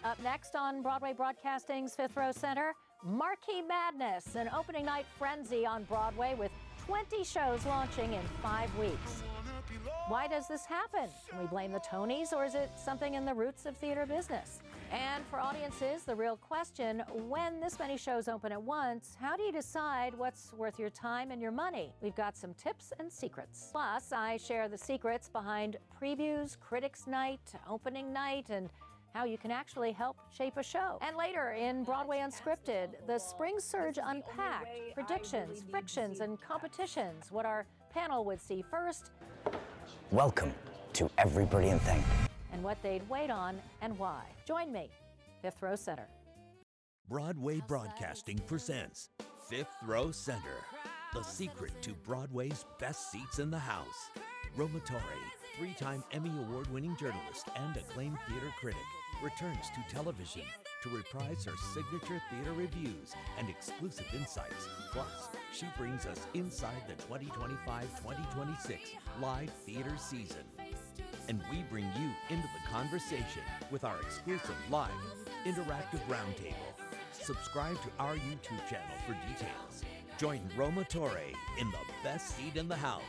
Up next on Broadway Broadcasting's Fifth Row Center, Marquee Madness, an opening night frenzy on Broadway with 20 shows launching in 5 weeks. Why does this happen? Can we blame the Tonys, or is it something in the roots of theater business? And for audiences, the real question, when this many shows open at once, how do you decide what's worth your time and your money? We've got some tips and secrets. Plus, I share the secrets behind previews, critics' night, opening night, and how you can actually help shape a show. And later in Broadway Unscripted, the spring surge unpacked, predictions, frictions, and competitions, what our panel would see first. Welcome to Every Brilliant Thing. And what they'd wait on and why. Join me, Fifth Row Center. Broadway Broadcasting presents Fifth Row Center, the secret to Broadway's best seats in the house. Roma Torre, 3-time Emmy Award-winning journalist and acclaimed theater critic, returns to television to reprise her signature theater reviews and exclusive insights. Plus, she brings us inside the 2025-2026 live theater season. And we bring you into the conversation with our exclusive live interactive roundtable. Subscribe to our YouTube channel for details. Join Roma Torre in the best seat in the house.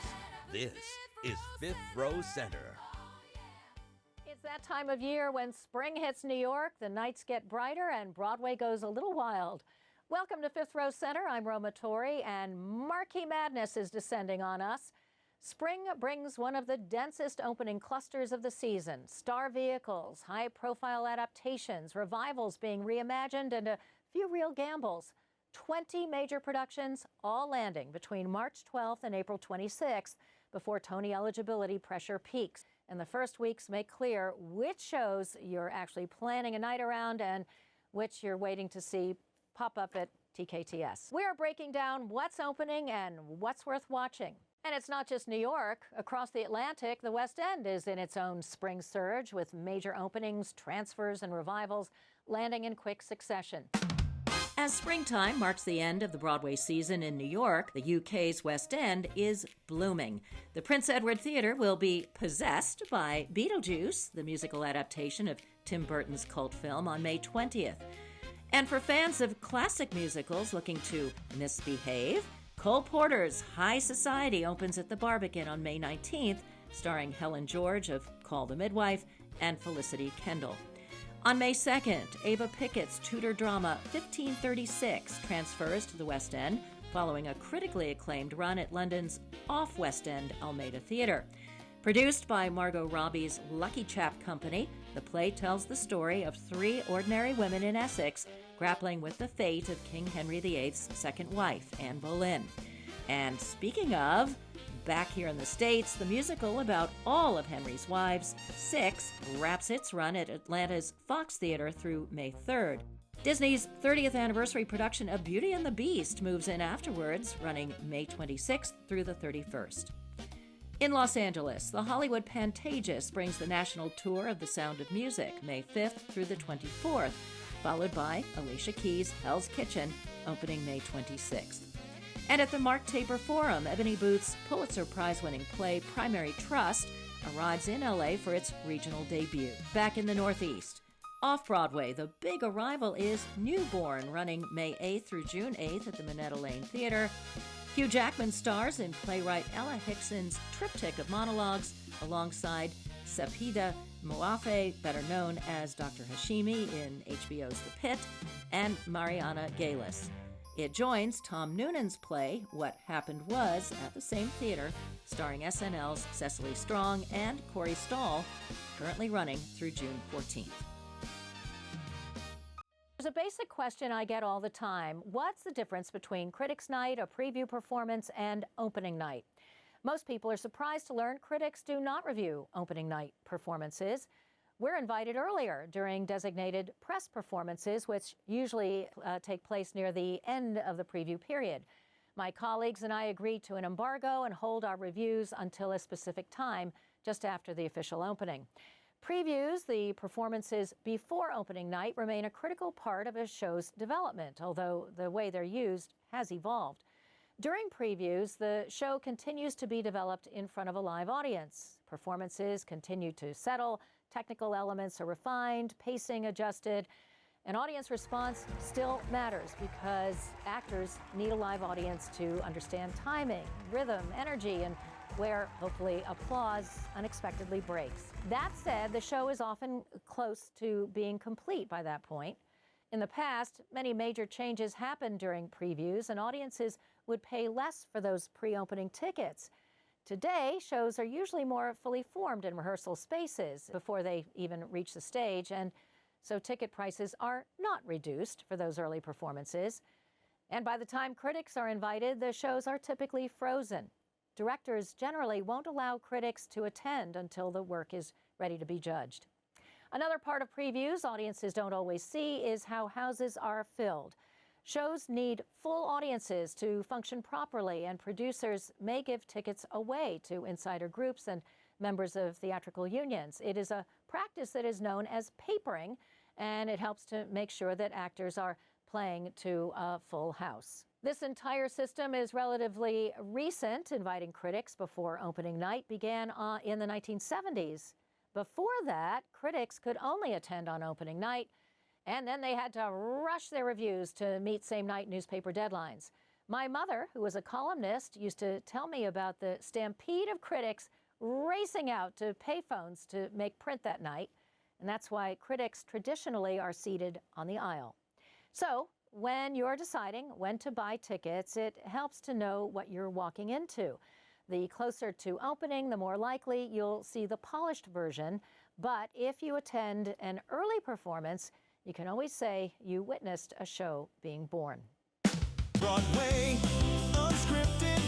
This is Fifth Row Center. It's that time of year when spring hits New York, the nights get brighter, and Broadway goes a little wild. Welcome to Fifth Row Center. I'm Roma Torre, and Marquee Madness is descending on us. Spring brings one of the densest opening clusters of the season. Star vehicles, high-profile adaptations, revivals being reimagined, and a few real gambles. 20 major productions, all landing between March 12th and April 26th before Tony eligibility pressure peaks. And the first weeks make clear which shows you're actually planning a night around and which you're waiting to see pop up at TKTS. We are breaking down what's opening and what's worth watching. And it's not just New York. Across the Atlantic, the West End is in its own spring surge with major openings, transfers, and revivals landing in quick succession. As springtime marks the end of the Broadway season in New York, the UK's West End is blooming. The Prince Edward Theatre will be possessed by Beetlejuice, the musical adaptation of Tim Burton's cult film, on May 20th. And for fans of classic musicals looking to misbehave, Cole Porter's High Society opens at the Barbican on May 19th, starring Helen George of Call the Midwife and Felicity Kendall. On May 2nd, Ava Pickett's Tudor drama 1536 transfers to the West End, following a critically acclaimed run at London's off-West End Almeida Theatre. Produced by Margot Robbie's Lucky Chap Company, the play tells the story of 3 ordinary women in Essex grappling with the fate of King Henry VIII's second wife, Anne Boleyn. And speaking of, back here in the States, the musical about all of Henry's wives, Six, wraps its run at Atlanta's Fox Theatre through May 3rd. Disney's 30th anniversary production of Beauty and the Beast moves in afterwards, running May 26th through the 31st. In Los Angeles, the Hollywood Pantages brings the national tour of The Sound of Music, May 5th through the 24th, followed by Alicia Keys' Hell's Kitchen, opening May 26th. And at the Mark Taper Forum, Ebony Booth's Pulitzer Prize-winning play Primary Trust arrives in LA for its regional debut. Back in the Northeast, off-Broadway, the big arrival is Newborn, running May 8th through June 8th at the Minetta Lane Theater. Hugh Jackman stars in playwright Ella Hickson's triptych of monologues alongside Sepideh Moafe, better known as Dr. Hashimi in HBO's The Pit, and Mariana Gaylis. It joins Tom Noonan's play, What Happened Was, at the same theater, starring SNL's Cecily Strong and Corey Stoll, currently running through June 14th. There's a basic question I get all the time. What's the difference between Critics' Night, a preview performance, and opening night? Most people are surprised to learn critics do not review opening night performances. We're invited earlier during designated press performances, which usually take place near the end of the preview period. My colleagues and I agreed to an embargo and hold our reviews until a specific time, just after the official opening. Previews, the performances before opening night, remain a critical part of a show's development, although the way they're used has evolved. During previews, the show continues to be developed in front of a live audience. Performances continue to settle, technical elements are refined, pacing adjusted, and audience response still matters because actors need a live audience to understand timing, rhythm, energy, and where, hopefully, applause unexpectedly breaks. That said, the show is often close to being complete by that point. In the past, many major changes happened during previews, and audiences would pay less for those pre-opening tickets. Today, shows are usually more fully formed in rehearsal spaces before they even reach the stage, and so ticket prices are not reduced for those early performances. And by the time critics are invited, the shows are typically frozen. Directors generally won't allow critics to attend until the work is ready to be judged. Another part of previews audiences don't always see is how houses are filled. Shows need full audiences to function properly, and producers may give tickets away to insider groups and members of theatrical unions. It is a practice that is known as papering, and it helps to make sure that actors are playing to a full house. This entire system is relatively recent. Inviting critics before opening night began in the 1970s. Before that, critics could only attend on opening night, and then they had to rush their reviews to meet same-night newspaper deadlines. My mother, who was a columnist, used to tell me about the stampede of critics racing out to payphones to make print that night, and that's why critics traditionally are seated on the aisle. So, when you're deciding when to buy tickets, it helps to know what you're walking into. The closer to opening, the more likely you'll see the polished version. But if you attend an early performance, you can always say you witnessed a show being born. Broadway, unscripted,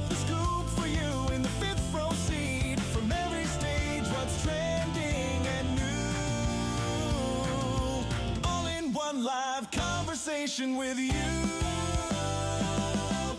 the scoop for you in the fifth row seat. From every stage, what's trending and new. All in one live conversation with you.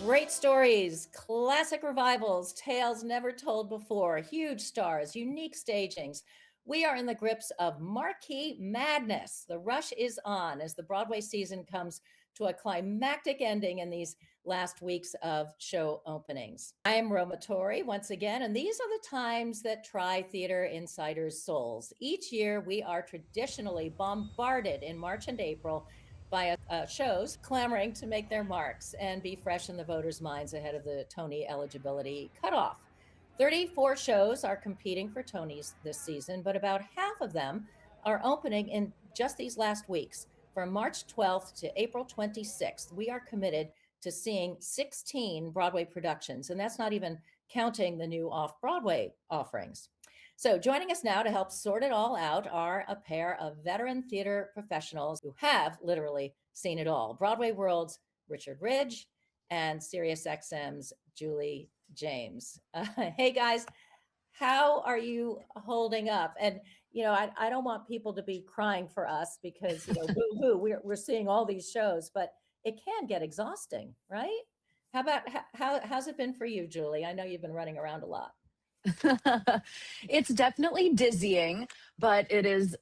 Great stories, classic revivals, tales never told before, huge stars, unique stagings. We are in the grips of Marquee Madness. The rush is on as the Broadway season comes to a climactic ending in these last weeks of show openings. I am Roma Torre once again, and these are the times that try theater insiders' souls. Each year, we are traditionally bombarded in March and April by shows clamoring to make their marks and be fresh in the voters' minds ahead of the Tony eligibility cutoff. 34 shows are competing for Tonys this season, but about half of them are opening in just these last weeks. From March 12th to April 26th, we are committed to seeing 16 Broadway productions, and that's not even counting the new off-Broadway offerings. So joining us now to help sort it all out are a pair of veteran theater professionals who have literally seen it all. BroadwayWorld's Richard Ridge and SiriusXM's Julie James. Hey guys, how are you holding up? And I don't want people to be crying for us because boo-hoo, we're seeing all these shows, but it can get exhausting, right? How's it been for you, Julie? I know you've been running around a lot. It's definitely dizzying, but it is,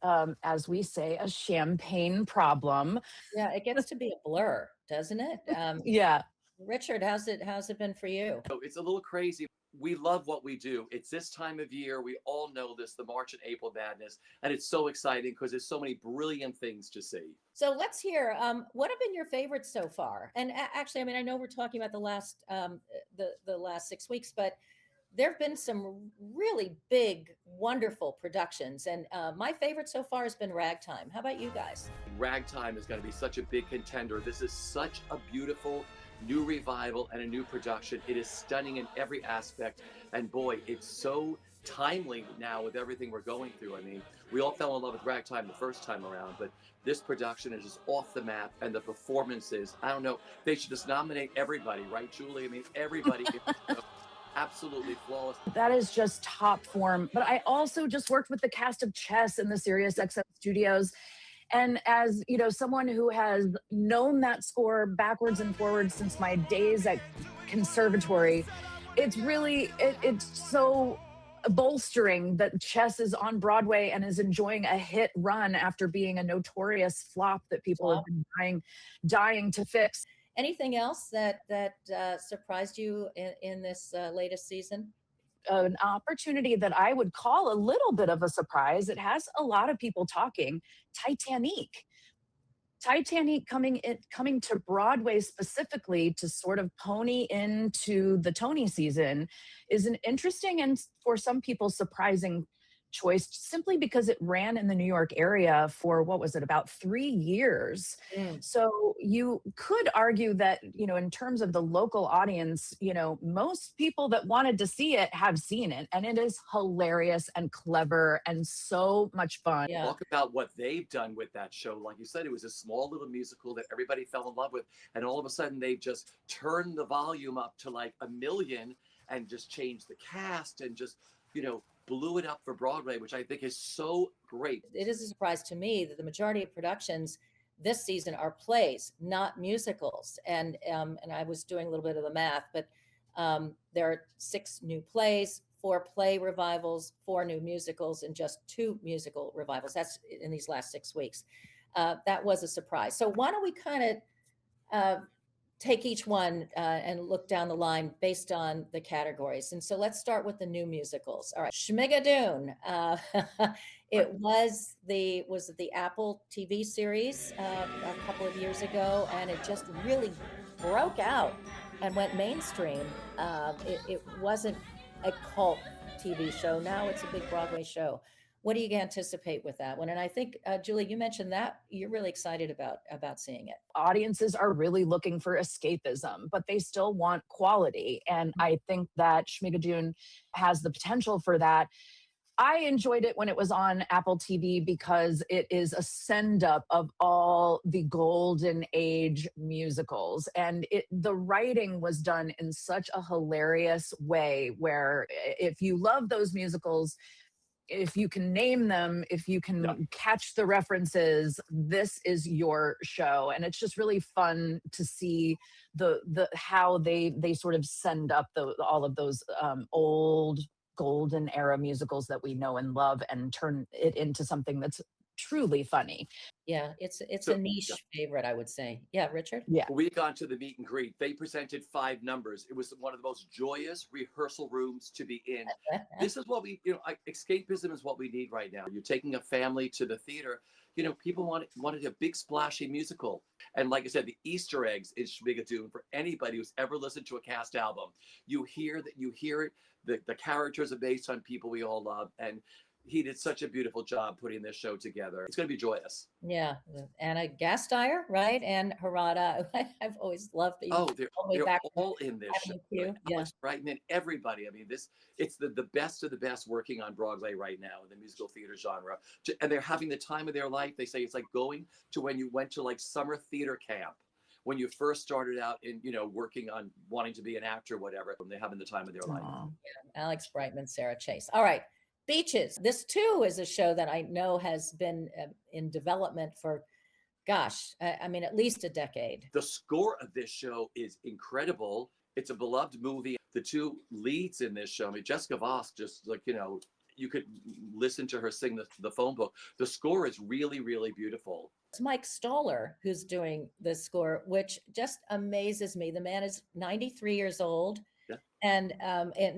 as we say, a champagne problem. Yeah, it gets to be a blur, doesn't it? Yeah. Richard, how's it been for you? It's a little crazy. We love what we do. It's this time of year. We all know this, the March and April madness. And it's so exciting because there's so many brilliant things to see. So let's hear, what have been your favorites so far? And actually, I know we're talking about the last 6 weeks, but there have been some really big, wonderful productions. And my favorite so far has been Ragtime. How about you guys? Ragtime is going to be such a big contender. This is such a beautiful new revival and a new production. It is stunning in every aspect. And boy, it's so timely now with everything we're going through. I mean, we all fell in love with Ragtime the first time around, but this production is just off the map. And the performances, I don't know, they should just nominate everybody, right, Julie? I mean, everybody is absolutely flawless. That is just top form. But I also just worked with the cast of Chess in the SiriusXM studios. And as someone who has known that score backwards and forwards since my days at conservatory, it's really, it's so bolstering that Chess is on Broadway and is enjoying a hit run after being a notorious flop that people have been dying to fix. Anything else that surprised you in this latest season? an opportunity that I would call a little bit of a surprise. It has a lot of people talking. Titanic coming to Broadway specifically to sort of pony into the Tony season is an interesting and for some people surprising choice, simply because it ran in the New York area for, what was it, about 3 years. So you could argue that, in terms of the local audience, most people that wanted to see it have seen it, and it is hilarious and clever and so much fun. Yeah. Talk about what they've done with that show. Like you said, it was a small little musical that everybody fell in love with, and all of a sudden they just turned the volume up to like 1 million and just changed the cast and just, blew it up for Broadway, which I think is so great. It is a surprise to me that the majority of productions this season are plays, not musicals. And I was doing a little bit of the math, but there are 6 new plays, 4 play revivals, 4 new musicals, and just 2 musical revivals. That's in these last 6 weeks. That was a surprise. So why don't we kind of take each one and look down the line based on the categories. And so let's start with the new musicals. All right, Schmigadoon. It was the Apple TV series a couple of years ago, and it just really broke out and went mainstream. It wasn't a cult TV show. Now it's a big Broadway show. What do you anticipate with that one? And I think, Julie, you mentioned that you're really excited about seeing it. Audiences are really looking for escapism, but they still want quality. And I think that Schmigadoon has the potential for that. I enjoyed it when it was on Apple TV because it is a send up of all the golden age musicals. And the writing was done in such a hilarious way where if you love those musicals, if you can name them, if you can catch the references, this is your show. And it's just really fun to see the how they sort of send up all of those old golden era musicals that we know and love and turn it into something that's truly funny. Yeah, it's a niche favorite, I would say. Yeah, Richard? Yeah. We got to the meet and greet. They presented 5 numbers. It was one of the most joyous rehearsal rooms to be in. This is what we, escapism is what we need right now. You're taking a family to the theater. People wanted a big splashy musical. And like I said, the Easter eggs in Schmigadoon, for anybody who's ever listened to a cast album, you hear it. The characters are based on people we all love. And he did such a beautiful job putting this show together. It's going to be joyous. Yeah. Anna Gasteyer, right? And Harada. I've always loved these. Oh, they're all in this show. Yeah. Alex Brightman, everybody. I mean, it's the best of the best working on Broadway right now in the musical theater genre. And they're having the time of their life. They say it's like going to when you went to like summer theater camp, when you first started out in, working on wanting to be an actor, whatever. They're having the time of their life. Yeah. Alex Brightman, Sarah Chase. All right. Beaches. This too is a show that I know has been in development for, at least a decade. The score of this show is incredible. It's a beloved movie. The 2 leads in this show, Jessica Vosk, just like, you could listen to her sing the phone book. The score is really, really beautiful. It's Mike Stoller who's doing the score, which just amazes me. The man is 93 years old. And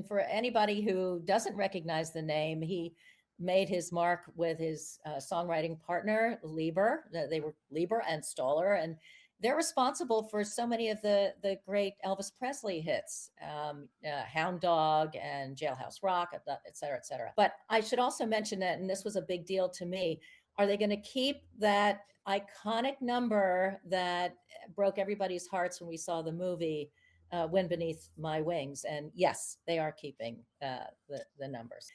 for anybody who doesn't recognize the name, he made his mark with his songwriting partner, Lieber. They were Lieber and Stoller, and they're responsible for so many of the great Elvis Presley hits, Hound Dog and Jailhouse Rock, et cetera, et cetera. But I should also mention that, and this was a big deal to me, are they going to keep that iconic number that broke everybody's hearts when we saw the movie, Wind Beneath My Wings? And yes, they are keeping the numbers.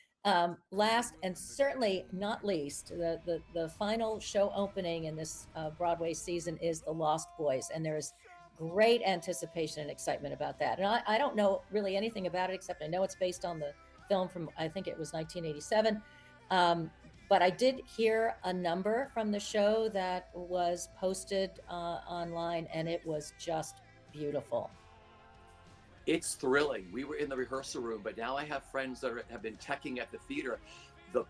Last and certainly not least, the final show opening in this Broadway season is The Lost Boys, and there is great anticipation and excitement about that. And I don't know really anything about it, except I know it's based on the film from, I think it was 1987. But I did hear a number from the show that was posted online, and it was just beautiful. It's thrilling. We were in the rehearsal room, but now I have friends that have been teching at the theater.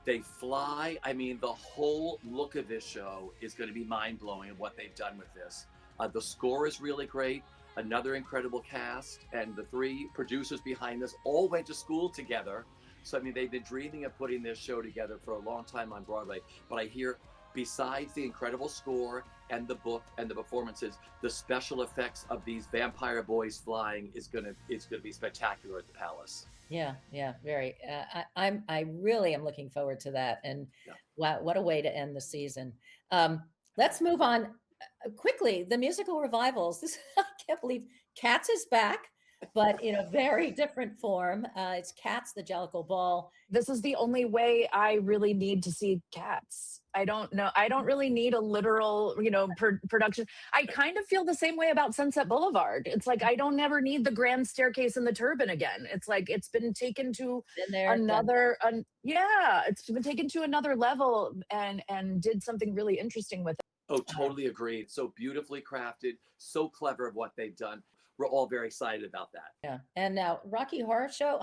They fly. I mean, the whole look of this show is going to be mind-blowing of what they've done with this. The score is really great. another incredible cast, and the three producers behind this all went to school together. So, I mean, they've been dreaming of putting this show together for a long time on Broadway. But I hear, besides the incredible score and the book and the performances, the special effects of these vampire boys flying is gonna be spectacular at the Palace. Yeah, very. I really am looking forward to that. And Yeah. wow, what a way to end the season. Let's move on quickly. The musical revivals. This I can't believe Cats is back, but in a very different form. It's Cats, the Jellicle Ball. This is the only way I really need to see Cats. I don't know. I don't really need a literal, production. I kind of feel the same way about Sunset Boulevard. It's like I don't ever need the grand staircase and the turban again. It's like it's been taken to another. It's been taken to another level and did something really interesting with it. Oh, totally agreed. So beautifully crafted, so clever of what they've done. We're all very excited about that. Yeah. And now Rocky Horror Show,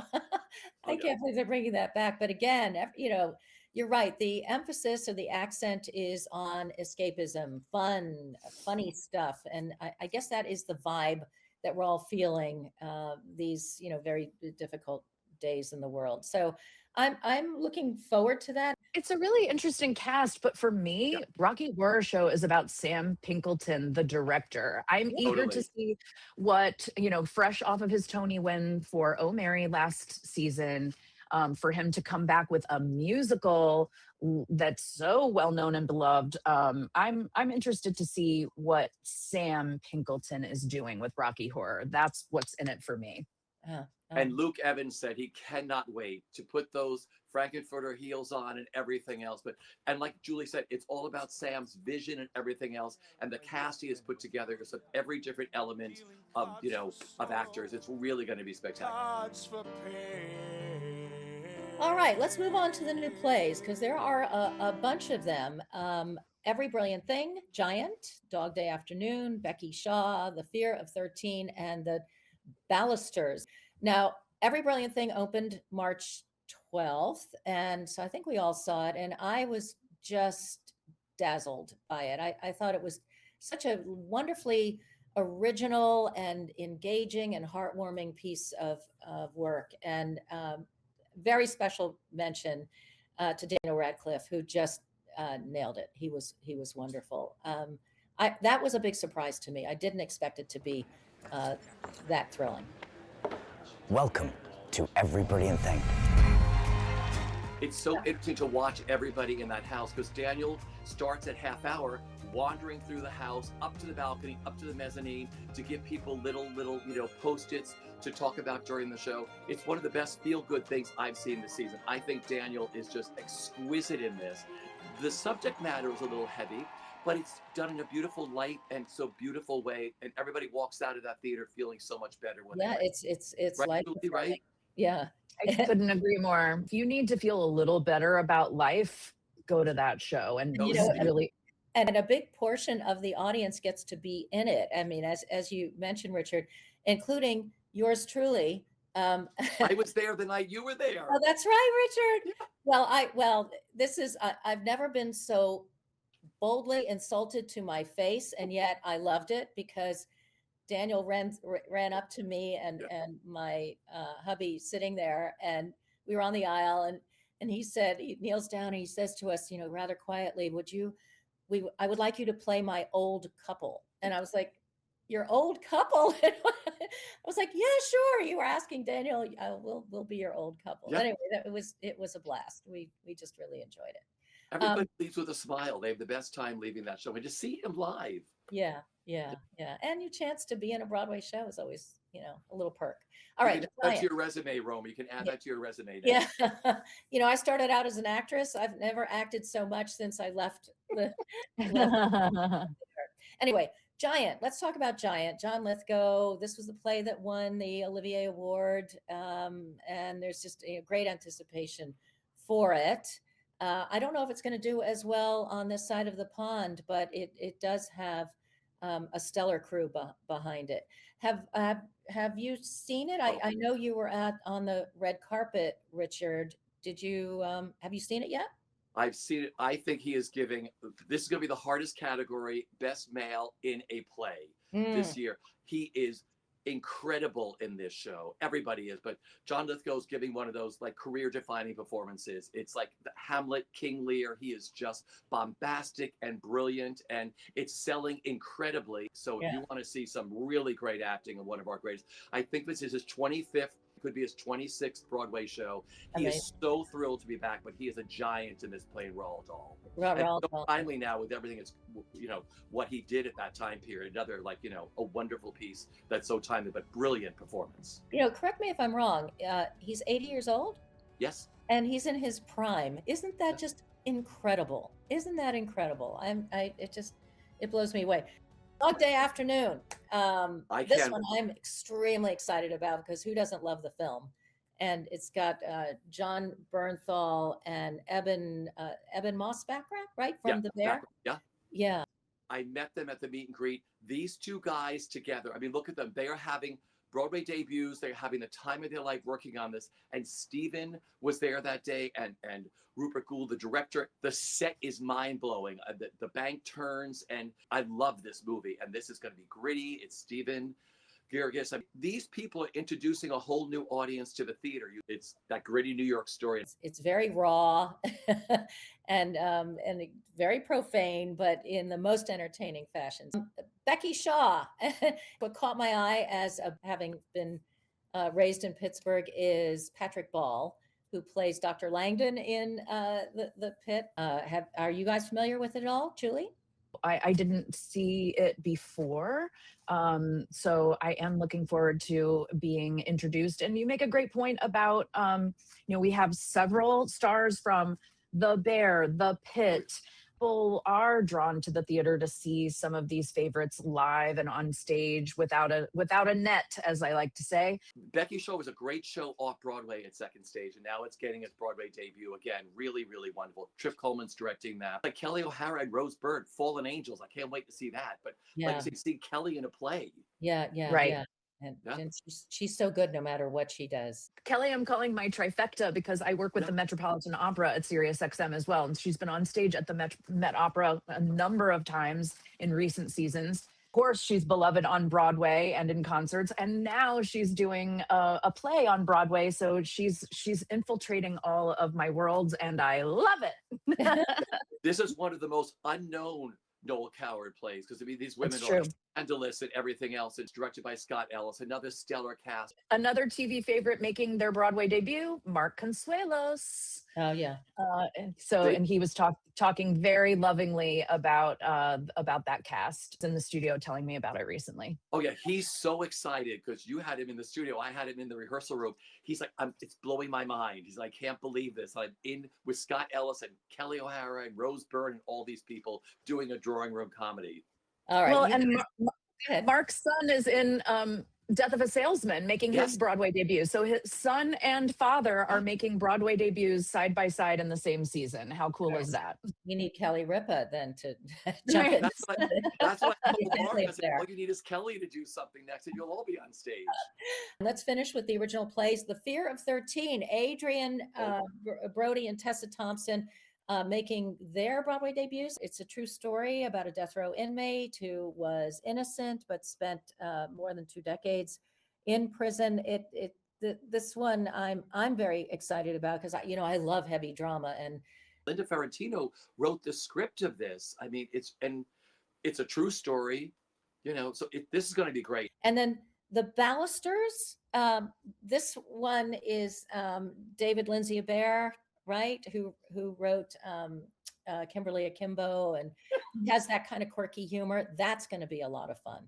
I can't believe they're bringing that back. But again, you're right. The emphasis or the accent is on escapism, funny stuff. And I guess that is the vibe that we're all feeling these, very difficult days in the world. So I'm looking forward to that. It's a really interesting cast, but for me, Rocky Horror Show is about Sam Pinkleton, the director. I'm eager to see what, fresh off of his Tony win for Oh Mary last season, for him to come back with a musical that's so well known and beloved. I'm interested to see what Sam Pinkleton is doing with Rocky Horror. That's what's in it for me. And Luke Evans said he cannot wait to put those Frankenfurter heels on and everything else. And like Julie said, it's all about Sam's vision and everything else. And the cast he has put together is of every different element of actors. It's really going to be spectacular. All right, let's move on to the new plays because there are a bunch of them. Every Brilliant Thing, Giant, Dog Day Afternoon, Becky Shaw, The Fear of 13, and The Ballisters. Now, Every Brilliant Thing opened March 12th, and so I think we all saw it, and I was just dazzled by it. I thought it was such a wonderfully original and engaging and heartwarming piece of work, and very special mention to Daniel Radcliffe, who just nailed it. He was wonderful. That was a big surprise to me. I didn't expect it to be that thrilling. Welcome to Every Brilliant Thing. It's so interesting to watch everybody in that house because Daniel starts at half hour wandering through the house, up to the balcony, up to the mezzanine to give people little post-its to talk about during the show. It's one of the best feel-good things I've seen this season. I think Daniel is just exquisite in this. The subject matter is a little heavy, but it's done in a beautiful light and so beautiful way, and everybody walks out of that theater feeling so much better. It's right, like right? Yeah. I couldn't agree more. If you need to feel a little better about life, go to that show. And really, and a big portion of the audience gets to be in it. I mean, as you mentioned, Richard, including yours truly. I was there the night you were there. Oh, that's right, Richard. Well, this is I've never been so boldly insulted to my face, and yet I loved it because Daniel ran up to me and my hubby sitting there, and we were on the aisle, and he kneels down and he says to us, rather quietly, I would like you to play my old couple. And I was like, your old couple? I was like, yeah, sure. You were asking Daniel, we'll be your old couple. Yeah. Anyway, it was a blast. We just really enjoyed it. Everybody leaves with a smile. They have the best time leaving that show, and to see him live. Yeah. And your chance to be in a Broadway show is always, a little perk. All right. You can add that to your resume, Roma. You can add that to your resume now. Yeah. I started out as an actress. I've never acted so much since I left the Anyway, Giant. Let's talk about Giant. John Lithgow. This was the play that won the Olivier Award. And there's just a great anticipation for it. I don't know if it's going to do as well on this side of the pond, but it does have a stellar crew behind it. Have you seen it? I know you were on the red carpet, Richard. Did you have you seen it yet? I've seen it. I think he is giving, this is going to be the hardest category, best male in a play this year. He is incredible in this show. Everybody is, but John Lithgow's giving one of those like career defining performances. It's like the Hamlet, King Lear. He is just bombastic and brilliant, and it's selling incredibly. So if you want to see some really great acting of one of our greatest, I think this is his 25th, could be his 26th Broadway show. He is so thrilled to be back, but he is a giant in this playing Roald Dahl. And so finally now with everything, it's, you know, what he did at that time period, another like, you know, a wonderful piece that's so timely, but brilliant performance. You know, correct me if I'm wrong. He's 80 years old? Yes. And he's in his prime. Isn't that just incredible? Isn't that incredible? It blows me away. Dog Day Afternoon. This one I'm extremely excited about because who doesn't love the film? And it's got John Bernthal and Eben Moss-Backrack, right? From The Bear? Yeah. I met them at the meet and greet. These two guys together, I mean, look at them. They are having Broadway debuts. They're having the time of their life working on this. And Stephen was there that day, and Rupert Gould, the director. The set is mind-blowing. The bank turns, and I love this movie. And this is going to be gritty. It's Stephen Gerges. I mean, these people are introducing a whole new audience to the theater. It's that gritty New York story. It's very raw and very profane, but in the most entertaining fashion. Becky Shaw, what caught my eye as having been raised in Pittsburgh is Patrick Ball, who plays Dr. Langdon in the Pit. Are you guys familiar with it at all, Julie? I didn't see it before. So I am looking forward to being introduced. And you make a great point about, we have several stars from The Bear, The Pit. People are drawn to the theater to see some of these favorites live and on stage without a net, as I like to say. Becky Shaw was a great show off Broadway at Second Stage, and now it's getting its Broadway debut again. Really, really wonderful. Trip Coleman's directing that. Like Kelly O'Hara and Rose Byrne, Fallen Angels. I can't wait to see that. But like to see Kelly in a play. Right. And she's so good no matter what she does. Kelly, I'm calling my trifecta because I work with the Metropolitan Opera at SiriusXM as well. And she's been on stage at the Met Opera a number of times in recent seasons. Of course, she's beloved on Broadway and in concerts. And now she's doing a play on Broadway. So she's infiltrating all of my worlds, and I love it. This is one of the most unknown Noel Coward plays, because I mean these women are scandalous and everything else. It's directed by Scott Ellis, another stellar cast. Another TV favorite making their Broadway debut, Mark Consuelos. Oh yeah. And he was talking very lovingly about that cast in the studio, telling me about it recently. Oh yeah, he's so excited because you had him in the studio. I had him in the rehearsal room. He's like, it's blowing my mind. He's like, I can't believe this. I'm in with Scott Ellis and Kelly O'Hara and Rose Byrne and all these people doing a drawing room comedy. All right. Well, and Mark's son is in Death of a Salesman, making his Broadway debut. So his son and father are making Broadway debuts side by side in the same season. How cool is that? We need Kelly Ripa then to jump in. That's what I told Mark. I said, all you need is Kelly to do something next and you'll all be on stage. Let's finish with the original plays. The Fear of 13, Adrian Brody and Tessa Thompson making their Broadway debuts. It's a true story about a death row inmate who was innocent but spent more than 2 decades in prison. This one I'm very excited about because I love heavy drama. And Linda Ferrantino wrote the script of this. I mean, it's a true story, so this is going to be great. And then The Ballisters. This one is David Lindsay Abaire, right? Who wrote Kimberly Akimbo, and has that kind of quirky humor. That's going to be a lot of fun.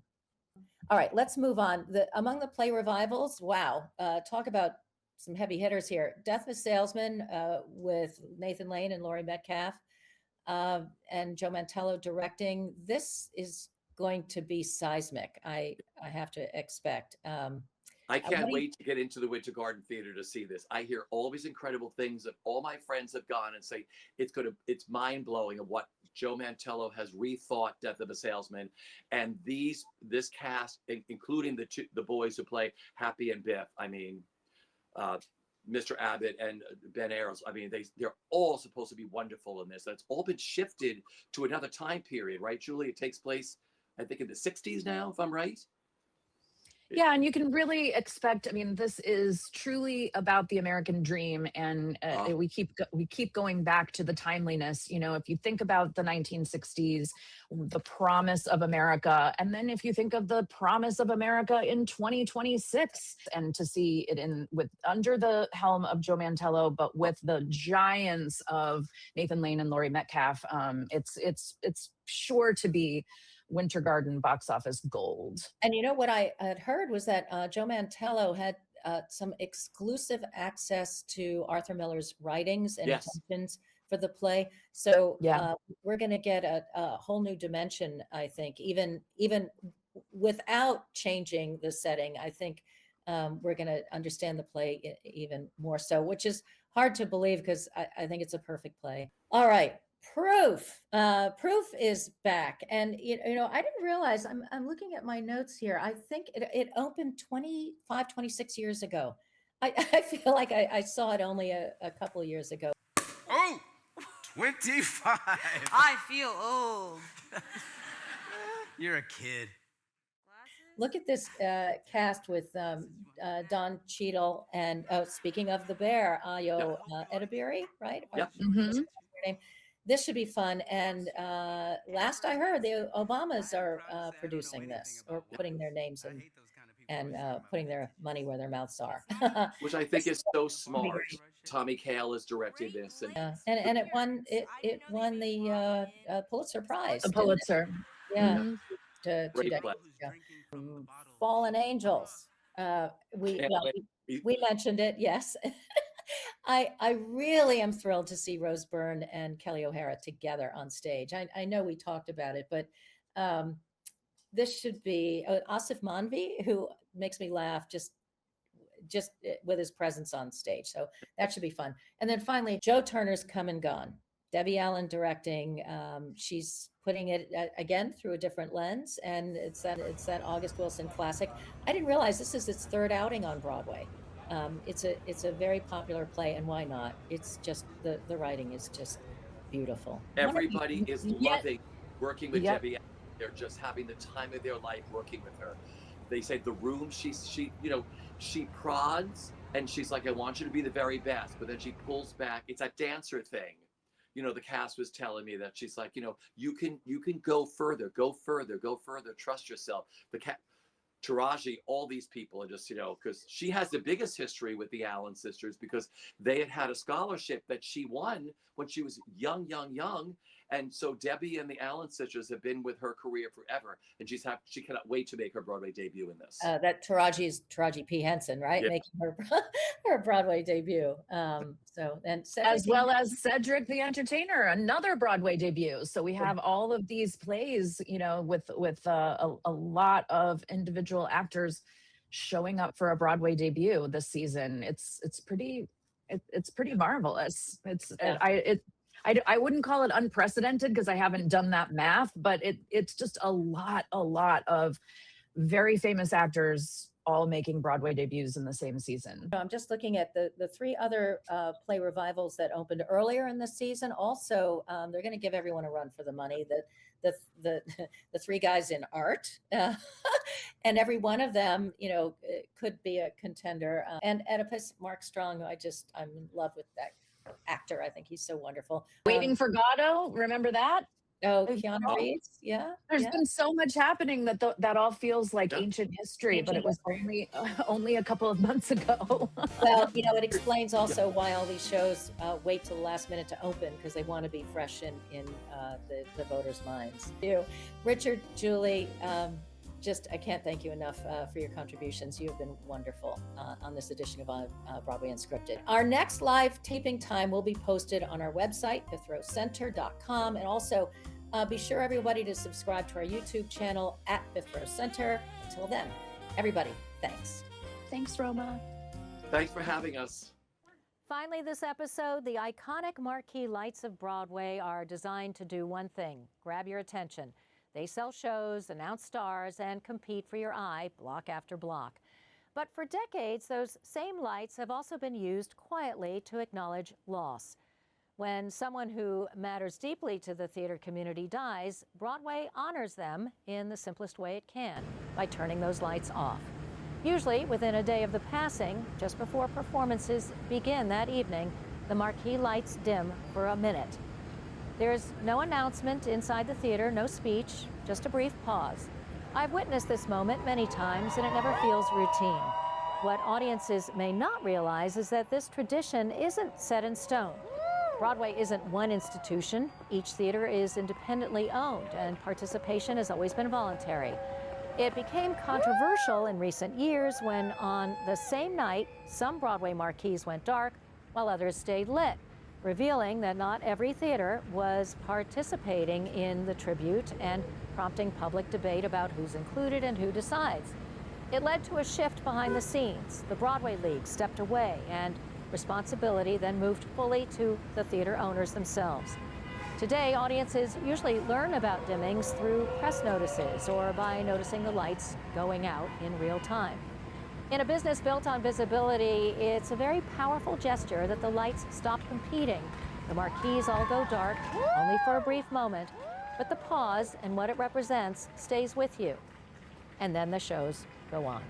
All right, let's move on. Among the play revivals, wow, talk about some heavy hitters here. Death of a Salesman with Nathan Lane and Laurie Metcalf, and Joe Mantello directing. This is going to be seismic, I have to expect. I can't wait to get into the Winter Garden Theater to see this. I hear all these incredible things that all my friends have gone and say it's mind blowing of what Joe Mantello has rethought Death of a Salesman, and this cast, including the boys who play Happy and Biff. I mean, Mr. Abbott and Ben Ayers. I mean, they're all supposed to be wonderful in this. That's all been shifted to another time period, right, Julie? It takes place, I think, in the 60s now, if I'm right. Yeah, and you can really expect. I mean, this is truly about the American dream, and we keep going back to the timeliness. You know, if you think about the 1960s, the promise of America, and then if you think of the promise of America in 2026, and to see it under the helm of Joe Mantello, but with the giants of Nathan Lane and Laurie Metcalf, it's sure to be Winter Garden box office gold. And you know what I had heard was that Joe Mantello had some exclusive access to Arthur Miller's writings and intentions for the play. So we're going to get a whole new dimension, I think, even without changing the setting. I think we're going to understand the play even more so, which is hard to believe because I think it's a perfect play. All right. Proof is back. And, you know, I didn't realize, I'm looking at my notes here. I think it opened 26 years ago. I feel like I saw it only a couple of years ago. Oh, 25. I feel old. You're a kid. Look at this cast with Don Cheadle and, speaking of the bear, Ayo Edebiri, right? Yep. Her name. This should be fun. And last I heard, the Obamas are producing this, or putting their names in and putting their money where their mouths are. Which I think is so smart. Tommy Kail is directing this. And it won the Pulitzer Prize. The Pulitzer. Yeah. Mm-hmm. To 2 decades ago. Fallen Angels. We mentioned it, yes. I really am thrilled to see Rose Byrne and Kelly O'Hara together on stage. I know we talked about it, but this should be Asif Manvi, who makes me laugh just with his presence on stage. So that should be fun. And then finally, Joe Turner's Come and Gone. Debbie Allen directing. She's putting it again through a different lens, and it's that August Wilson classic. I didn't realize this is its third outing on Broadway. It's a very popular play, and why not? It's just the writing is just beautiful. Everybody is loving working with Debbie. They're just having the time of their life working with her. They say the room she prods and she's like, I want you to be the very best, but then she pulls back. It's that dancer thing. You know, the cast was telling me that she's like, you know, you can go further, trust yourself. Taraji, all these people are just, you know, because she has the biggest history with the Allen sisters because they had a scholarship that she won when she was young. And so Debbie and the Allen sisters have been with her career forever. And she cannot wait to make her Broadway debut in this. That Taraji P. Henson, right? Yep. Making her Broadway debut. And as well as Cedric the Entertainer, another Broadway debut. So we have all of these plays, you know, with a lot of individual actors showing up for a Broadway debut this season. It's pretty marvelous. I wouldn't call it unprecedented because I haven't done that math, but it's just a lot of very famous actors all making Broadway debuts in the same season. I'm just looking at the three other play revivals that opened earlier in the season. Also, they're going to give everyone a run for the money. The three guys in art, and every one of them, you know, could be a contender. And Oedipus, Mark Strong, I'm in love with that actor. I think he's so wonderful. Waiting for Godot, remember that? Oh, Keanu Reeves, yeah. There's been so much happening that all feels like ancient history, but it was only a couple of months ago. Well, you know, it explains also why all these shows wait till the last minute to open because they want to be fresh in the voters' minds. Richard, Julie, I can't thank you enough for your contributions. You have been wonderful on this edition of Broadway Unscripted. Our next live taping time will be posted on our website, fifthrowcenter.com, and also be sure everybody to subscribe to our YouTube channel at Fifth Row Center. Until then, everybody, thanks. Thanks, Roma. Thanks for having us. Finally, this episode, the iconic marquee lights of Broadway are designed to do one thing: grab your attention. They sell shows, announce stars, and compete for your eye block after block. But for decades, those same lights have also been used quietly to acknowledge loss. When someone who matters deeply to the theater community dies, Broadway honors them in the simplest way it can, by turning those lights off. Usually within a day of the passing, just before performances begin that evening, the marquee lights dim for a minute. There's no announcement inside the theater, no speech, just a brief pause. I've witnessed this moment many times, and it never feels routine. What audiences may not realize is that this tradition isn't set in stone. Broadway isn't one institution. Each theater is independently owned, and participation has always been voluntary. It became controversial in recent years when, on the same night, some Broadway marquees went dark while others stayed lit, revealing that not every theater was participating in the tribute and prompting public debate about who's included and who decides. It led to a shift behind the scenes. The Broadway League stepped away, and responsibility then moved fully to the theater owners themselves. Today, audiences usually learn about dimmings through press notices or by noticing the lights going out in real time. In a business built on visibility, it's a very powerful gesture that the lights stop competing. The marquees all go dark, only for a brief moment, but the pause and what it represents stays with you. And then the shows go on.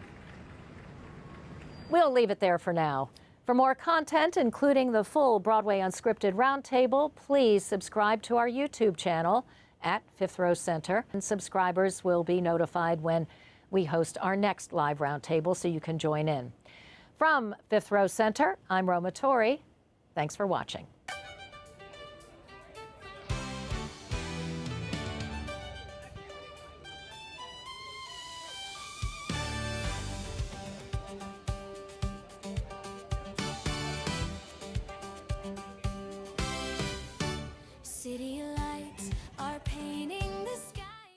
We'll leave it there for now. For more content, including the full Broadway Unscripted Roundtable, please subscribe to our YouTube channel at Fifth Row Center. And subscribers will be notified when we host our next live roundtable, so you can join in. From Fifth Row Center, I'm Roma Torre. Thanks for watching.